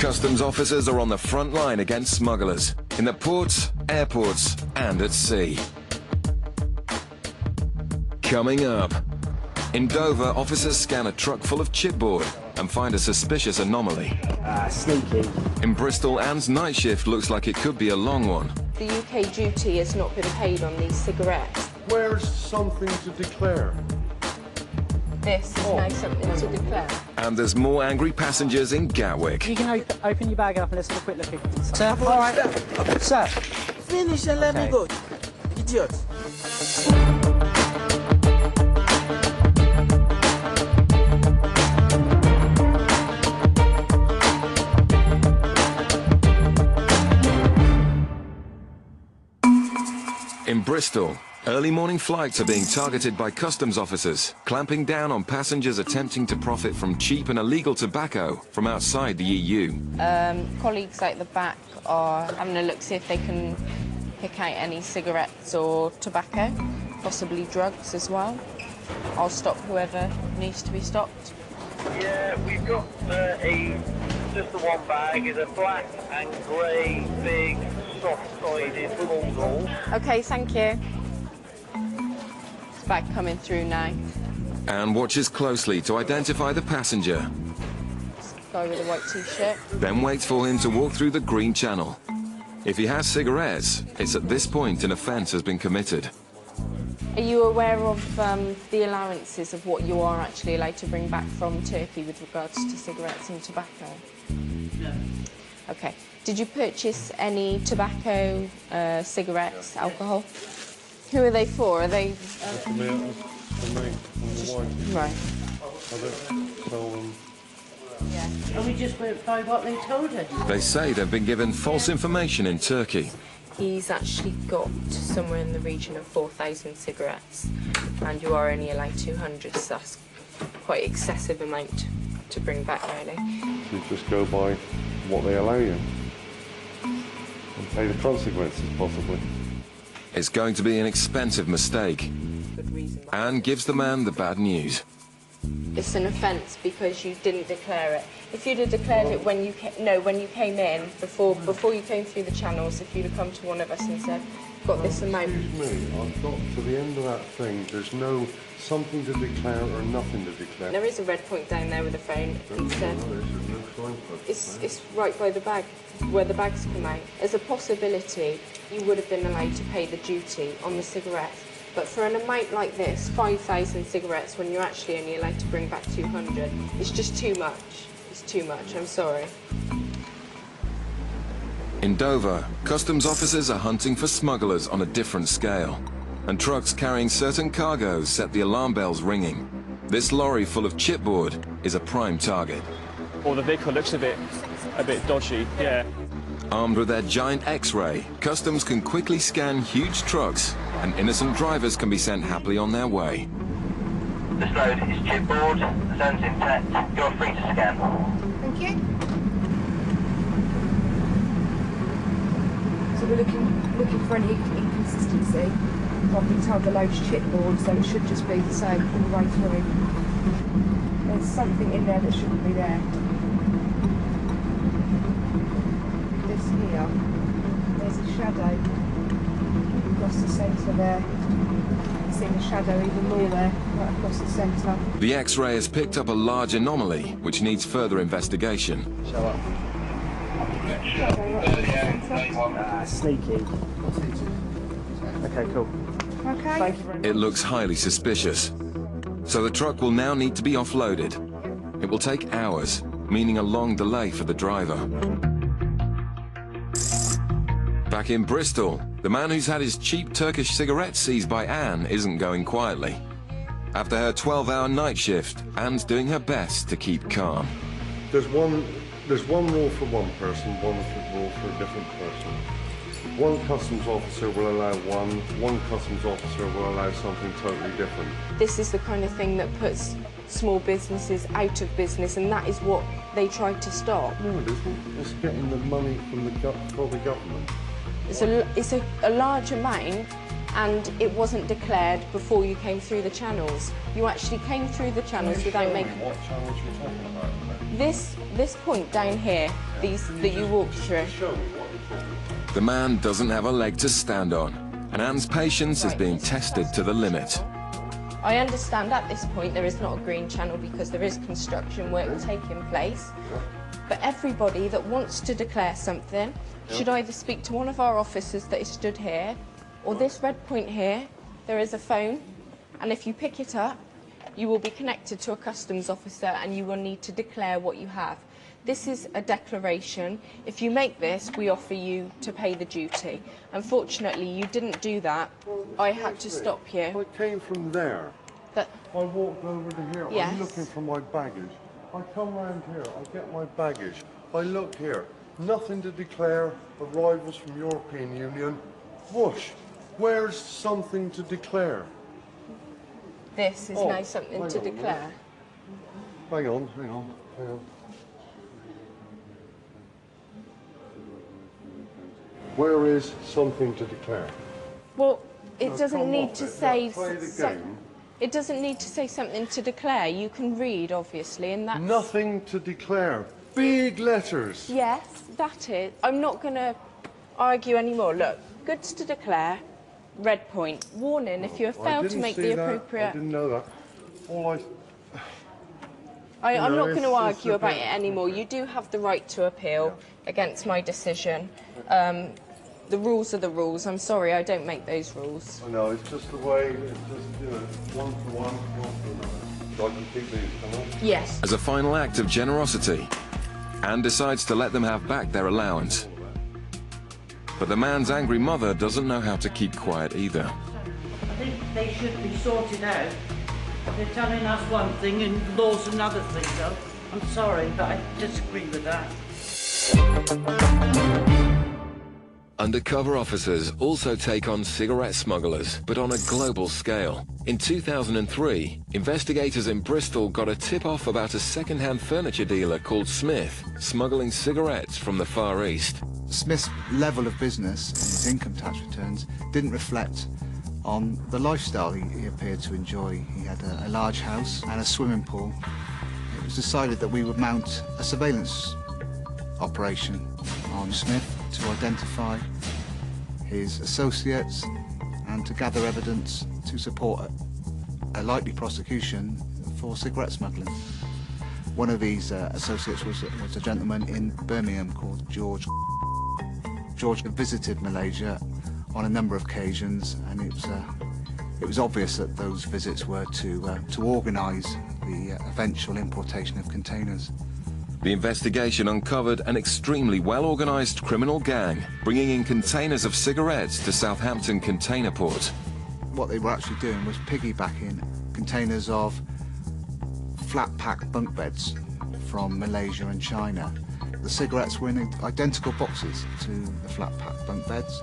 Customs officers are on the front line against smugglers, in the ports, airports, and at sea. Coming up, in Dover, officers scan a truck full of chipboard and find a suspicious anomaly. Sneaky. In Bristol, Anne's night shift looks like it could be a long one. The UK duty has not been paid on these cigarettes. Where's something to declare? This is now something to declare. And there's more angry passengers in Gatwick. You can open your bag up and let's have a quick look at it. Sir, all right. Sir. Finish and let me go. Idiot. In Bristol, early morning flights are being targeted by customs officers, clamping down on passengers attempting to profit from cheap and illegal tobacco from outside the EU. Colleagues at the back are having a look, see if they can pick out any cigarettes or tobacco, possibly drugs as well. I'll stop whoever needs to be stopped. Yeah, we've got just the one bag. Is a black and grey, big, soft-sided full door. OK, thank you. It's bag coming through now. Anne watches closely to identify the passenger, Guy with a white T-shirt. then waits for him to walk through the green channel. If he has cigarettes, it's at this point an offence has been committed. Are you aware of the allowances of what you are actually allowed to bring back from Turkey with regards to cigarettes and tobacco? No. OK. Did you purchase any tobacco, cigarettes, alcohol? Who are they for? Are they... For me and the wife. Right. I don't tell them. Yeah. And we just went by what they told us. They say they've been given false information in Turkey. He's actually got somewhere in the region of 4,000 cigarettes, and you are only allowed 200, so that's quite excessive amount to bring back, really. You just go by what they allow you. And pay the consequences, possibly. It's going to be an expensive mistake. Good reason. Anne gives the man the bad news. It's an offence because you didn't declare it. If you'd have declared it when you came in, before you came through the channels, if you'd have come to one of us and said, got this amount. Excuse me, I've got to the end of that thing. There's no something to declare or nothing to declare. There is a red point down there with a phone. It's right by the bag, where the bags come out. There's a possibility you would have been allowed to pay the duty on the cigarettes. But for an amount like this, 5,000 cigarettes, when you're actually only allowed to bring back 200, it's just too much. It's too much, I'm sorry. In Dover, customs officers are hunting for smugglers on a different scale. And trucks carrying certain cargoes set the alarm bells ringing. This lorry full of chipboard is a prime target. Well, the vehicle looks a bit dodgy, yeah. Armed with their giant X-ray, customs can quickly scan huge trucks, and innocent drivers can be sent happily on their way. This load is chipboard, the zone's intact, you're free to scan. Thank you. So we're looking for any inconsistency. I've been told the load's chipboard, so it should just be the same all the way through. There's something in there that shouldn't be there. This here, there's a shadow across the centre there. See the shadow even more there, right across the centre. The X-ray has picked up a large anomaly, which needs further investigation. Show up. Sneaky. Okay, cool. Okay. Thank you very much. It looks highly suspicious. So the truck will now need to be offloaded. It will take hours, meaning a long delay for the driver. Back in Bristol, the man who's had his cheap Turkish cigarettes seized by Anne isn't going quietly. After her 12-hour night shift, Anne's doing her best to keep calm. There's one rule for one person, one rule for a different person. One customs officer will allow one customs officer will allow something totally different. This is the kind of thing that puts small businesses out of business, and that is what they tried to stop. No, it isn't. It's getting the money from for the government. It's a large amount, and it wasn't declared before you came through the channels. You actually came through the channels without making... What channels you're talking about? This point down here, these that you walked through. Show me what you're talking about. The man doesn't have a leg to stand on, and Anne's patience is being tested to the limit. I understand at this point there is not a green channel because there is construction work taking place, but everybody that wants to declare something should either speak to one of our officers that is stood here, or this red point here. There is a phone, and if you pick it up, you will be connected to a customs officer and you will need to declare what you have. This is a declaration. If you make this, we offer you to pay the duty. Unfortunately, you didn't do that. I had to stop you. I came from there. But I walked over to here. Yes. I'm looking for my baggage. I come round here. I get my baggage. I look here. Nothing to declare. Arrivals from European Union. Whoosh. Where's something to declare? this is now something to declare. Hang on, hang on, hang on. Where is something to declare? Well, it Now, doesn't come need off to it. say... Now, play the game. It doesn't need to say something to declare. You can read, obviously, and that's... Nothing to declare. Big letters. Yes, that is. I'm not going to argue anymore. Look, goods to declare, red point. Warning, if you have failed to make the appropriate... I didn't know that. All I'm not going to it's argue a about bit- it anymore. You do have the right to appeal against my decision. The rules are the rules. I'm sorry, I don't make those rules. I know, it's just the way, it's just, you know, one for one, one for another. So I can keep these, can I? Yes. As a final act of generosity, Anne decides to let them have back their allowance. But the man's angry mother doesn't know how to keep quiet either. I think they should be sorted out. They're telling us one thing and law's another thing, though. I'm sorry, but I disagree with that. Undercover officers also take on cigarette smugglers, but on a global scale. In 2003, investigators in Bristol got a tip-off about a second-hand furniture dealer called Smith smuggling cigarettes from the Far East. Smith's level of business and his income tax returns didn't reflect on the lifestyle he appeared to enjoy. He had a large house and a swimming pool. It was decided that we would mount a surveillance operation on Smith to identify his associates and to gather evidence to support a likely prosecution for cigarette smuggling. One of these associates was a gentleman in Birmingham called George. George visited Malaysia on a number of occasions, and it was obvious that those visits were to organise the eventual importation of containers. The investigation uncovered an extremely well-organised criminal gang bringing in containers of cigarettes to Southampton Container Port. What they were actually doing was piggybacking containers of flat-pack bunk beds from Malaysia and China. The cigarettes were in identical boxes to the flat-pack bunk beds.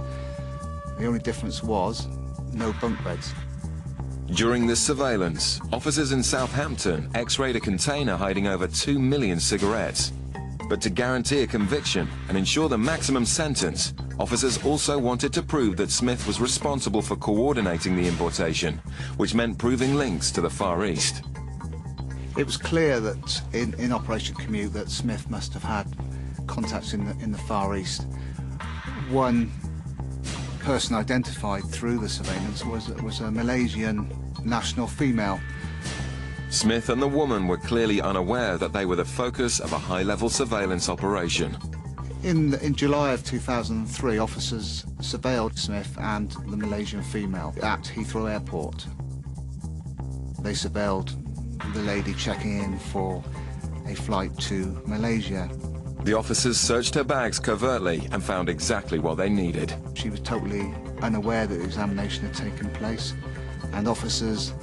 The only difference was no bunk beds. During this surveillance, officers in Southampton x-rayed a container hiding over 2 million cigarettes. But to guarantee a conviction and ensure the maximum sentence, officers also wanted to prove that Smith was responsible for coordinating the importation, which meant proving links to the Far East. It was clear that in Operation Commute that Smith must have had contacts in the Far East. One person identified through the surveillance was a Malaysian national female. Smith and the woman were clearly unaware that they were the focus of a high-level surveillance operation. In July of 2003, officers surveilled Smith and the Malaysian female at Heathrow Airport. They surveilled the lady checking in for a flight to Malaysia. The officers searched her bags covertly and found exactly what they needed. She was totally unaware that the examination had taken place, and officers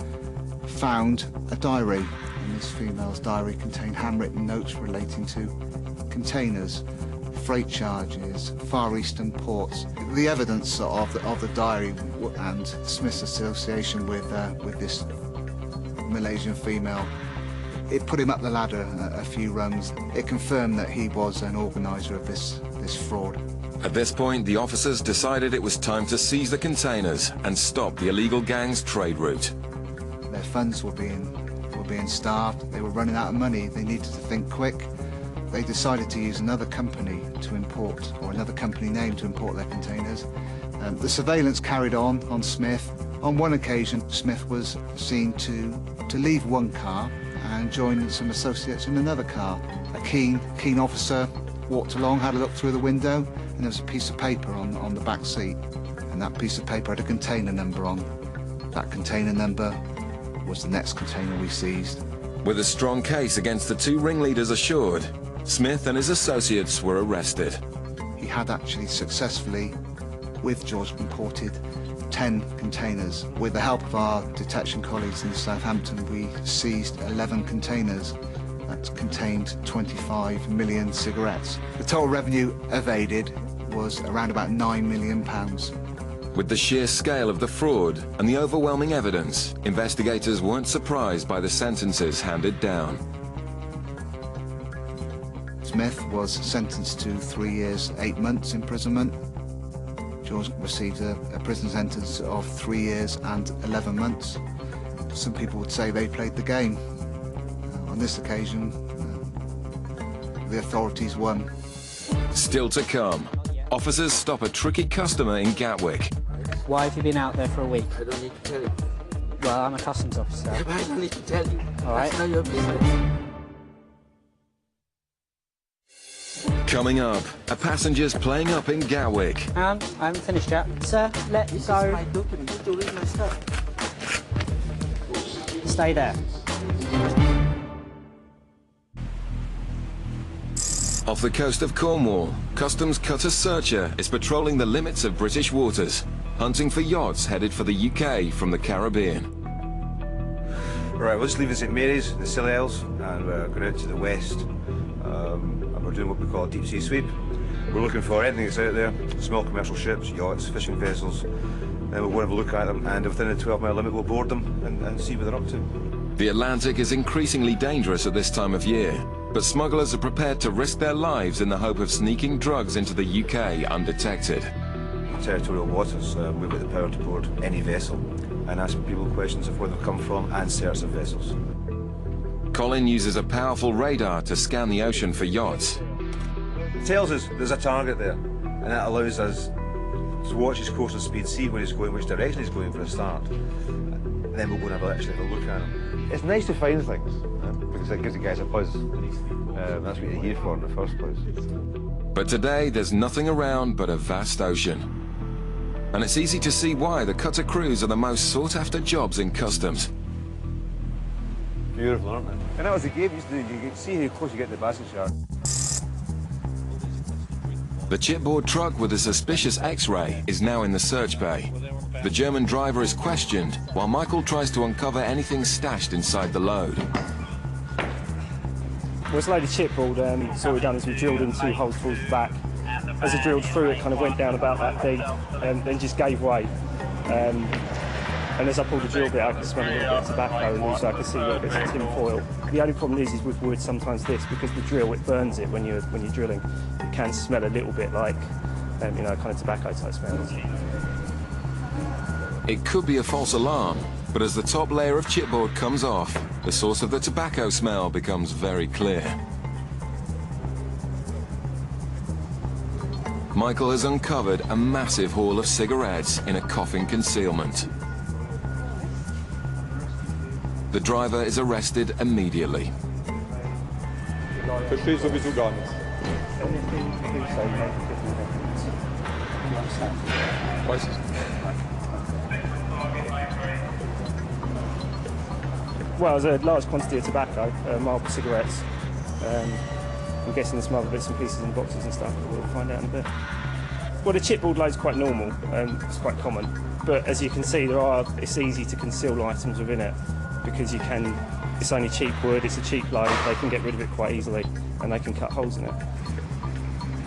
found a diary, and this female's diary contained handwritten notes relating to containers, freight charges, Far Eastern ports. The evidence of the diary and Smith's association with this Malaysian female, it put him up the ladder a few rungs. It confirmed that he was an organiser of this fraud. At this point, the officers decided it was time to seize the containers and stop the illegal gang's trade route. Their funds were being starved. They were running out of money. They needed to think quick. They decided to use another company to import, or another company name to import their containers. The surveillance carried on Smith. On one occasion, Smith was seen to leave one car and join some associates in another car. A keen officer walked along, had a look through the window, and there was a piece of paper on the back seat. And that piece of paper had a container number on. That container number was the next container we seized. With a strong case against the two ringleaders assured, Smith and his associates were arrested. He had actually successfully, with George, imported 10 containers. With the help of our detection colleagues in Southampton, we seized 11 containers that contained 25 million cigarettes. The total revenue evaded was around about £9 million. With the sheer scale of the fraud and the overwhelming evidence, investigators weren't surprised by the sentences handed down. Smith was sentenced to 3 years, 8 months imprisonment. George received a prison sentence of 3 years and 11 months. Some people would say they played the game. On this occasion, the authorities won. Still to come, officers stop a tricky customer in Gatwick. Why have you been out there for a week? I don't need to tell you. Well, I'm a customs officer. Yeah, but I don't need to tell you. All right. That's not your business. Coming up, a passenger's playing up in Gatwick. Hang on, I haven't finished yet. Sir, let This go. is my document. You to read my stuff. Stay there. Off the coast of Cornwall, Customs cutter searcher is patrolling the limits of British waters, hunting for yachts headed for the UK from the Caribbean. Right, we'll just leave St Mary's, the Scilly Isles, and we're going out to the west. And we're doing what we call a deep sea sweep. We're looking for anything that's out there, small commercial ships, yachts, fishing vessels, and we'll go and have a look at them, and within a 12-mile limit we'll board them and see what they're up to. The Atlantic is increasingly dangerous at this time of year, but smugglers are prepared to risk their lives in the hope of sneaking drugs into the UK undetected. Territorial waters, we've got the power to board any vessel and ask people questions of where they've come from and search the vessels. Colin uses a powerful radar to scan the ocean for yachts. It tells us there's a target there, and that allows us to watch his course and speed, see where he's going, which direction he's going for a start. And then we'll go and actually have a look at him. It's nice to find things, because it gives the guys a buzz. That's what you're here for in the first place. But today there's nothing around but a vast ocean. And it's easy to see why the cutter crews are the most sought-after jobs in customs. Beautiful, aren't they? And that was the game you used to do. You could see how close you get to the basket shark. The chipboard truck with a suspicious X-ray is now in the search bay. The German driver is questioned, while Michael tries to uncover anything stashed inside the load. Well, it's a load of chipboard, so what we've done is we drilled in 2 holes towards the back. As I drilled through, it kind of went down about that deep, and then just gave way. And as I pulled the drill bit, I could smell a little bit of tobacco, and also I could see little bits of tin foil. The only problem is with wood, sometimes because the drill, it burns it when you're drilling. It can smell a little bit like, you know, kind of tobacco type smells. It could be a false alarm, but as the top layer of chipboard comes off, the source of the tobacco smell becomes very clear. Michael has uncovered a massive haul of cigarettes in a coffin concealment. The driver is arrested immediately. Verstehe sowieso gar nichts. Weiß ich. Well, there's a large quantity of tobacco, marbled cigarettes. I'm guessing there's some other bits and pieces in boxes and stuff, but we'll find out in a bit. Well, the chipboard load's quite normal, it's quite common. But as you can see, it's easy to conceal items within it, because it's only cheap wood, it's a cheap load, they can get rid of it quite easily, and they can cut holes in it.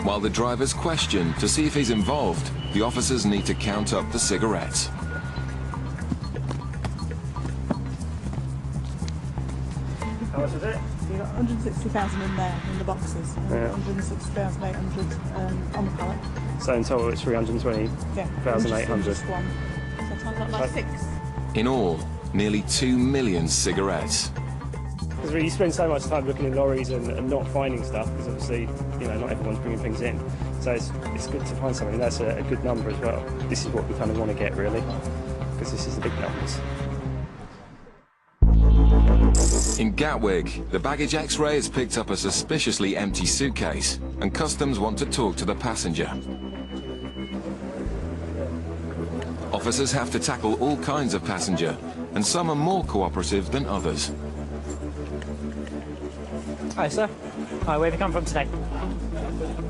While the driver's questioned to see if he's involved, the officers need to count up the cigarettes. How much is it? 160,000 in there, in the boxes, and Yeah. 160,800 on the pallet. So in total it's 320,800. Just one. So it sounds like 6. In all, nearly 2 million cigarettes. Because you spend so much time looking in lorries and not finding stuff, because obviously, you know, not everyone's bringing things in. So it's good to find something. That's a good number as well. This is what we kind of want to get, really, because this is the big numbers. In Gatwick, the baggage X-ray has picked up a suspiciously empty suitcase, and customs want to talk to the passenger. Officers have to tackle all kinds of passenger, and some are more cooperative than others. Hi, sir. Hi, where have you come from today?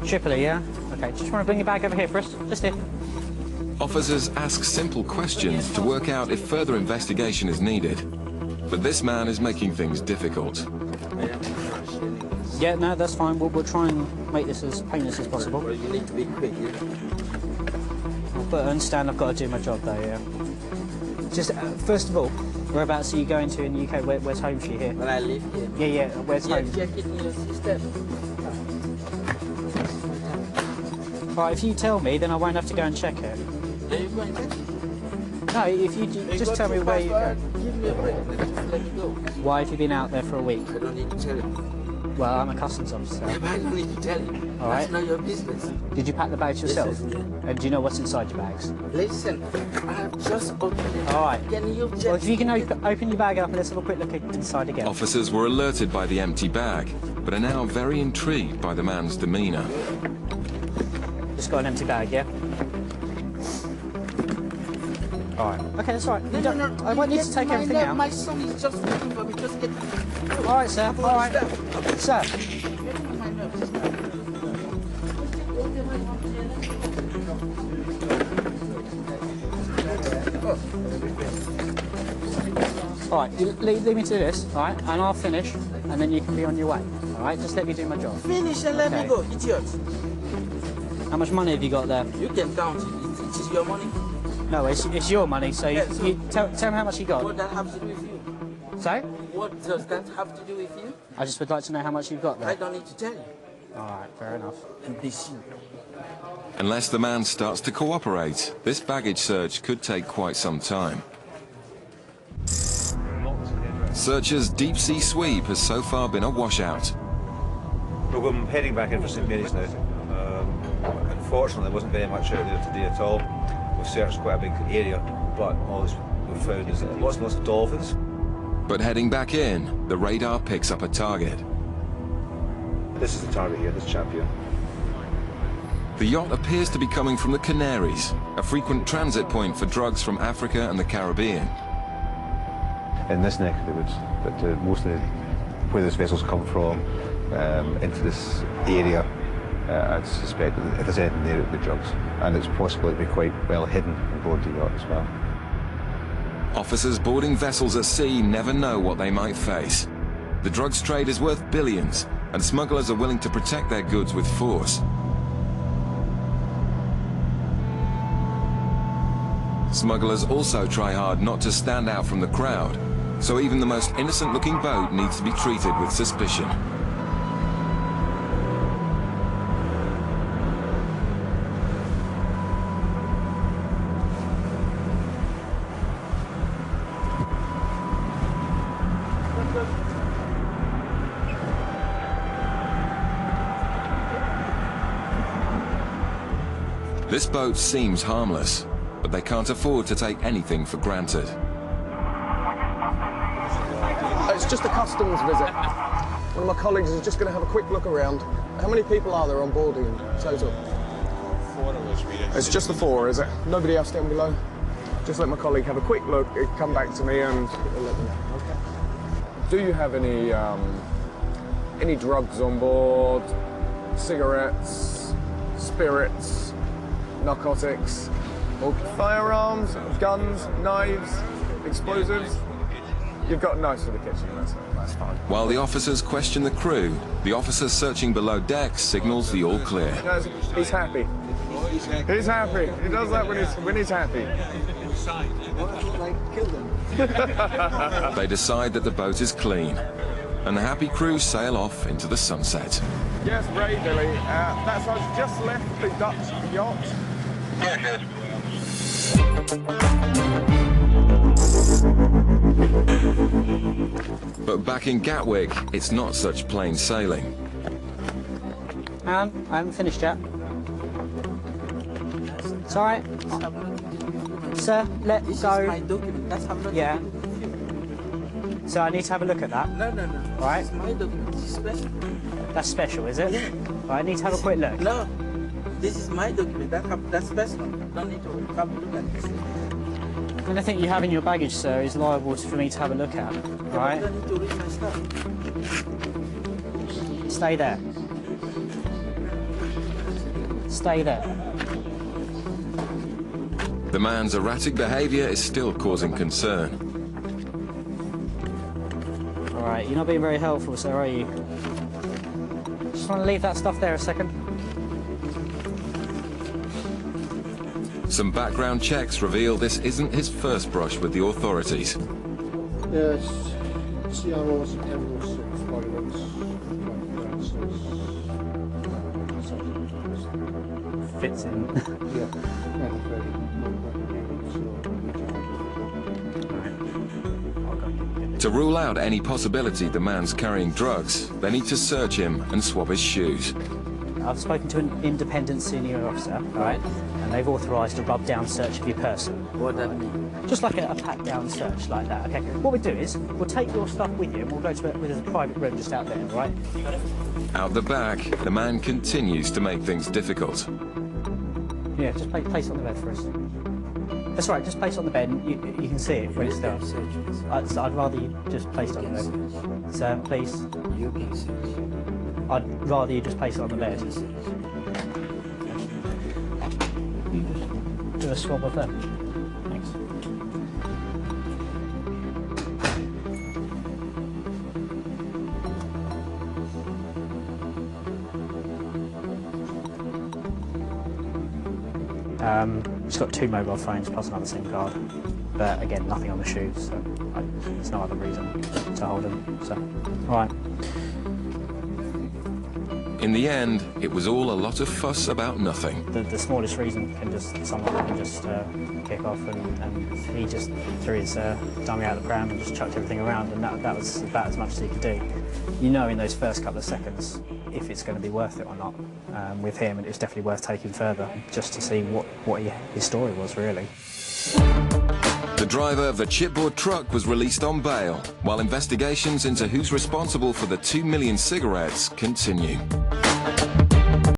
Tripoli, yeah? Okay, just want to bring your bag over here for us. Just here. Officers ask simple questions to work out if further investigation is needed. But this man is making things difficult. Yeah, no, that's fine. We'll try and make this as painless as possible. You need to be quick, yeah? But I understand I've got to do my job, though, yeah. Just, first of all, whereabouts are you going to in the UK? Where's home for you here? Where I live here. Yeah, yeah, where's home? Check it in your system. Right, if you tell me, then I won't have to go and check it. Are you going to? No, if you just tell me where you go. Give me a break. Let me go. Why have you been out there for a week? I don't need to tell you. Well, I'm a customs officer. I don't need to tell you. All right. That's not your business. Did you pack the bags yourself? Yes, yes. And do you know what's inside your bags? Listen, I have just opened it. All right. Can you Well, if you can open your bag up and let's have a quick look inside again. Officers were alerted by the empty bag, but are now very intrigued by the man's demeanour. Just got an empty bag, yeah? All right. Okay, that's all right. You don't, I won't need to take everything out. My son is just waiting for me. Just get... All right, sir. All right. Sir. All right, you leave me to this, all right, and I'll finish, and then you can be on your way, all right? Just let me do my job. Finish and let me go, idiot. How much money have you got there? You can count it. It is your money. No, it's your money, so, Yeah, you tell me how much you got. What that have to do with you? Sorry? What does that have to do with you? I just would like to know how much you've got there. I don't need to tell you. All right, fair enough. Unless the man starts to cooperate, this baggage search could take quite some time. Searchers' deep-sea sweep has so far been a washout. Well, I'm heading back in for St Mary's now. Unfortunately, there wasn't very much out there today at all. We've searched quite a big area, but all we've found is lots and lots of dolphins. But heading back in, the radar picks up a target. This is the target here, this chap here. The yacht appears to be coming from the Canaries, a frequent transit point for drugs from Africa and the Caribbean. In this neck of the woods, but mostly where these vessels come from into this area, I'd suspect that if there's anything there, it would be drugs. And it's possible it'd be quite well hidden aboard the yacht as well. Officers boarding vessels at sea never know what they might face. The drugs trade is worth billions, and smugglers are willing to protect their goods with force. Smugglers also try hard not to stand out from the crowd, so even the most innocent-looking boat needs to be treated with suspicion. This boat seems harmless, but they can't afford to take anything for granted. It's just a customs visit. One of my colleagues is just going to have a quick look around. How many people are there on board in total? 4 of us, really. It's just the 4, is it? Nobody else down below? Just let my colleague have a quick look, come back to me and let me know. Okay. Do you have any drugs on board? Cigarettes, spirits, narcotics, or firearms, guns, knives, explosives? You've got knives for the kitchen, that's fine. While the officers question the crew, the officer searching below decks signals the all clear. No, he's happy. He's happy. He does that when he's happy. Kill them. They decide that the boat is clean. and the happy crew sail off into the sunset. Yes, Ray, Billy. That's us just left the Dutch yacht. But back in Gatwick, it's not such plain sailing. I haven't finished yet. It's alright. Sir, let This go. is my document. That's how much. Yeah. So I need to have a look at that. No. Right. This is my document. This is special. That's special, is it? Yeah. Right, I need to have a quick look. No. This is my document. That's special. Don't need to come look at this. Anything you have in your baggage, sir, is liable for me to have a look at. Right? I don't need to read my stuff. Stay there. Stay there. The man's erratic behaviour is still causing concern. Alright, you're not being very helpful, sir, are you? Just want to leave that stuff there a second. Some background checks reveal this isn't his first brush with the authorities. Yes, CROs and MOs Fits in. To rule out any possibility the man's carrying drugs, they need to search him and swab his shoes. I've spoken to an independent senior officer, alright, and they've authorised a rub-down search of your person. What that mean? Just like a pat-down search like that, okay? What we do is, we'll take your stuff with you and we'll go to there's a private room just out there, right? You got it? Out the back, the man continues to make things difficult. Yeah, just place it on the bed for us. That's right, just place it on the bed and you can see it when it's there. I'd rather you just place it on the bed. Sir, please. You can see. I'd rather you just place it on the bed. Do a swab of them. Thanks. It's got 2 mobile phones plus another SIM card. But again, nothing on the shoes, so there's no other reason to hold them. So, alright. In the end, it was all a lot of fuss about nothing. The smallest reason someone can just kick off, and he just threw his dummy out of the pram and just chucked everything around, and that was about as much as he could do. You know in those first couple of seconds if it's going to be worth it or not. With him, and it was definitely worth taking further, just to see what his story was, really. The driver of the chipboard truck was released on bail, while investigations into who's responsible for the 2 million cigarettes continue.